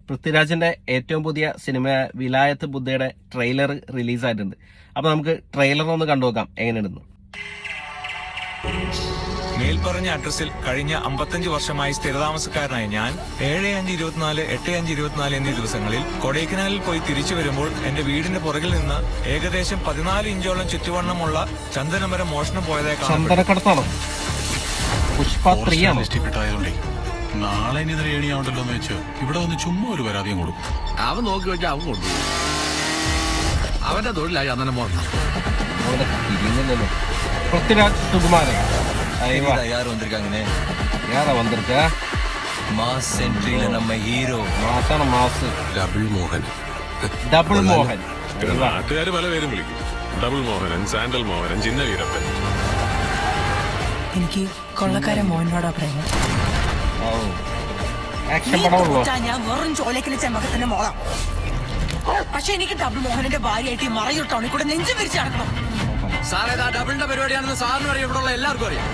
പൃഥ്വിരാജിന്റെ ഏറ്റവും പുതിയ സിനിമ വിലായത്ത് ബുദ്ധയുടെ ട്രെയിലർ റിലീസായിട്ടുണ്ട്. അപ്പൊ നമുക്ക് ട്രെയിലർ ഒന്ന് കണ്ടുനോക്കാം എങ്ങനെയുണ്ടെന്ന്. മേൽപ്പറഞ്ഞ അഡ്രസ്സിൽ കഴിഞ്ഞ 55 വർഷമായി സ്ഥിരതാമസക്കാരനായ ഞാൻ 7-5-24, 8-5-24 എന്നീ ദിവസങ്ങളിൽ കൊടൈക്കനാലിൽ പോയി തിരിച്ചു വരുമ്പോൾ എന്റെ വീടിന്റെ പുറകിൽ നിന്ന് ഏകദേശം 14 ഇഞ്ചോളം ചുറ്റുവണ്ണമുള്ള ചന്ദനമരം മോഷണം പോയതായി കാണപ്പെട്ടു. നാളെ ഇനി റേഡിയാവണ്ടല്ലോ എന്ന് വെച്ച് ഇവിടെ വന്ന് ചുമ്മാ ഒരു പരാതിയും കൊടുക്കും. അവൻ നോക്കി വെച്ചാൽ അവൻ കൊണ്ടു അവന്റെ തൊഴിലായി അന്നനെ മോഷണം. പൃഥ്വിരാജ് സുകുമാരൻ யார் வந்திருக்காங்கன்னு யாரா வந்திருக்க? மாஸ் என்ட்ரியில நம்ம ஹீரோ മാസാണ് mass. Double Mohan. Double Mohan. നാട്ടുകാര് പല പേരും വിളിക്കും. Double Mohanan, sandal Mohanan, Chinna Veerappan. എനിക്ക് കൊള്ളക്കാരൻ മോഹനോടാ പ്രേമം. ആക്ഷൻ പടമുള്ളൂ. ഞാൻ വെറും ചോലേക്കിലെ ചെമ്മകത്തിന്റെ മോളാം. പക്ഷെ എനിക്ക് ഡബിൾ മോഹനന്റെ ഭാര്യയായിട്ട് മറയൂട്ടാണ് കൂടെ നെഞ്ചു വിരിച്ചു നടക്കണം. സാറേ ഡബിളിന്റെ പരിപാടിയാണെന്ന് സാറിനും അറിയാം, ഇവിടെ ഉള്ള എല്ലാവർക്കും അറിയാം.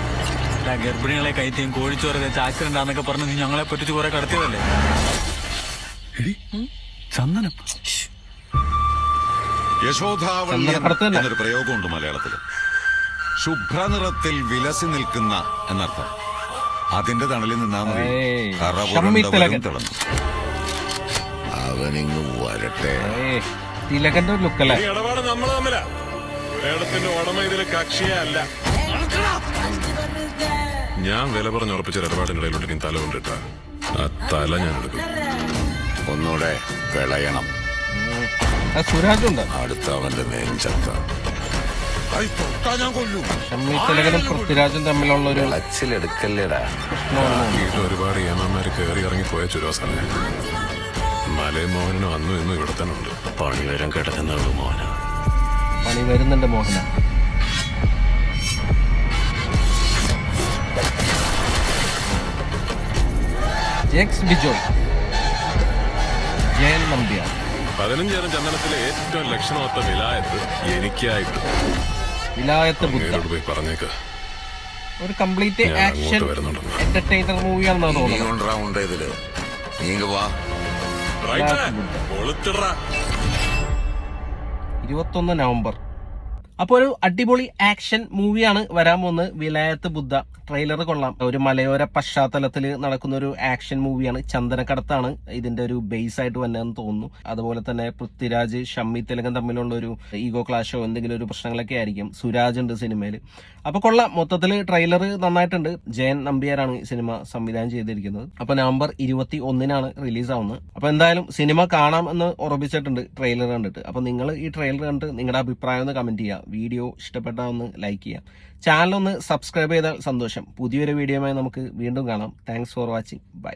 ഗർഭിണികളെ കയറ്റിയും കോഴിച്ചോറ് വെച്ച് ആക്സിഡന്റ് ആണെന്നൊക്കെ പറഞ്ഞ് നീ ഞങ്ങളെ പറ്റിച്ച് കുറെ കടത്തിയതല്ലേ? ചന്ദനം. യശോധാവല്യം എന്നൊരു പ്രയോഗമുണ്ട് മലയാളത്തിൽ. ശുഭ്രനിറത്തിൽ വിലസി നിൽക്കുന്ന എന്നർത്ഥം. അതിന്റെ തണലിൽ നിന്നാ മതി തിളങ്ങും. അവനിങ്ങ് വരട്ടെ. തിലകന്റെ ഒരു ലുക്കല്ലേ? ഇടപാട് നമ്മൾ തമ്മിലാ. വേടത്തിന്റെ ഉടമ ഇതില് കക്ഷിയേ അല്ല. ഞാൻ വില പറഞ്ഞ് ഉറപ്പിച്ച ഇടപാടിനിടയിലോട്ട് നീ തല കൊണ്ടിട്ട ആ തല ഞാൻ എടുക്കും. ഒന്നുകൂടെ വിളയണം. സുരാജുണ്ട് അടുത്ത അവന്റെ നെഞ്ചത്ത ഞാൻ കൊല്ലും. ഷമ്മി തിലകനും പൃഥ്വിരാജും തമ്മിലുള്ള ഒരു അച്ചിലെടുക്കല്ലേടാ. വീട്ടിൽ ഒരുപാട് ഏമാന്മാര് കയറി ഇറങ്ങി പോയ ചുരോസാണ്. മലയും മോഹനും അന്നും ഇന്നും ഇവിടെ തന്നെ ഉണ്ട്. പണിവരം കിടക്കുന്നുള്ളൂ മോഹന. പണി വരുന്നുണ്ട് മോഹന. ജെക്സ് ബിജോയ്, ജയൻ നമ്പ്യാർ. 15 ചന്ദനത്തിലെ ഏറ്റവും ലക്ഷണമൊത്ത വിലായത്ത് എനിക്കായിട്ട് വിലായത്ത് ബുദ്ധ പോയി പറഞ്ഞേക്ക്. ഒരു കംപ്ലീറ്റ് ആക്ഷൻ എന്റർടൈനർ മൂവിയാണെന്നാണ് തോന്നുന്നത്. 21 നവംബർ. അപ്പോൾ ഒരു അടിപൊളി ആക്ഷൻ മൂവിയാണ് വരാൻ പോകുന്നത്. വിലായത്ത് ബുദ്ധ. ട്രെയിലർ കൊള്ളാം. ഒരു മലയോര പശ്ചാത്തലത്തിൽ നടക്കുന്ന ഒരു ആക്ഷൻ മൂവിയാണ്. ചന്ദനക്കടത്താണ് ഇതിന്റെ ഒരു ബേസ് ആയിട്ട് വന്നതെന്ന് തോന്നുന്നു. അതുപോലെ തന്നെ പൃഥ്വിരാജ് ഷമ്മി തിലകൻ തമ്മിലുള്ള ഒരു ഈഗോ ക്ലാഷോ എന്തെങ്കിലും ഒരു പ്രശ്നങ്ങളൊക്കെ ആയിരിക്കും. സുരാജ് ഉണ്ട് സിനിമയിൽ. അപ്പൊ കൊള്ളാം. മൊത്തത്തിൽ ട്രെയിലർ നന്നായിട്ടുണ്ട്. ജയൻ നമ്പ്യാരാണ് ഈ സിനിമ സംവിധാനം ചെയ്തിരിക്കുന്നത്. അപ്പൊ നവംബർ 21 റിലീസ് ആവുന്നത്. അപ്പൊ എന്തായാലും സിനിമ കാണാം എന്ന് ഉറപ്പിച്ചിട്ടുണ്ട് ട്രെയിലർ കണ്ടിട്ട്. അപ്പൊ നിങ്ങൾ ഈ ട്രെയിലർ കണ്ടിട്ട് നിങ്ങളുടെ അഭിപ്രായം ഒന്ന് കമന്റ് ചെയ്യുക. വീഡിയോ ഇഷ്ടപ്പെട്ടാൽ ഒന്ന് ലൈക്ക് ചെയ്യാം. ചാനൽ ഒന്ന് സബ്സ്ക്രൈബ് ചെയ്താൽ സന്തോഷം. പുതിയൊരു വീഡിയോയുമായി നമുക്ക് വീണ്ടും കാണാം. Thanks for watching. ബൈ.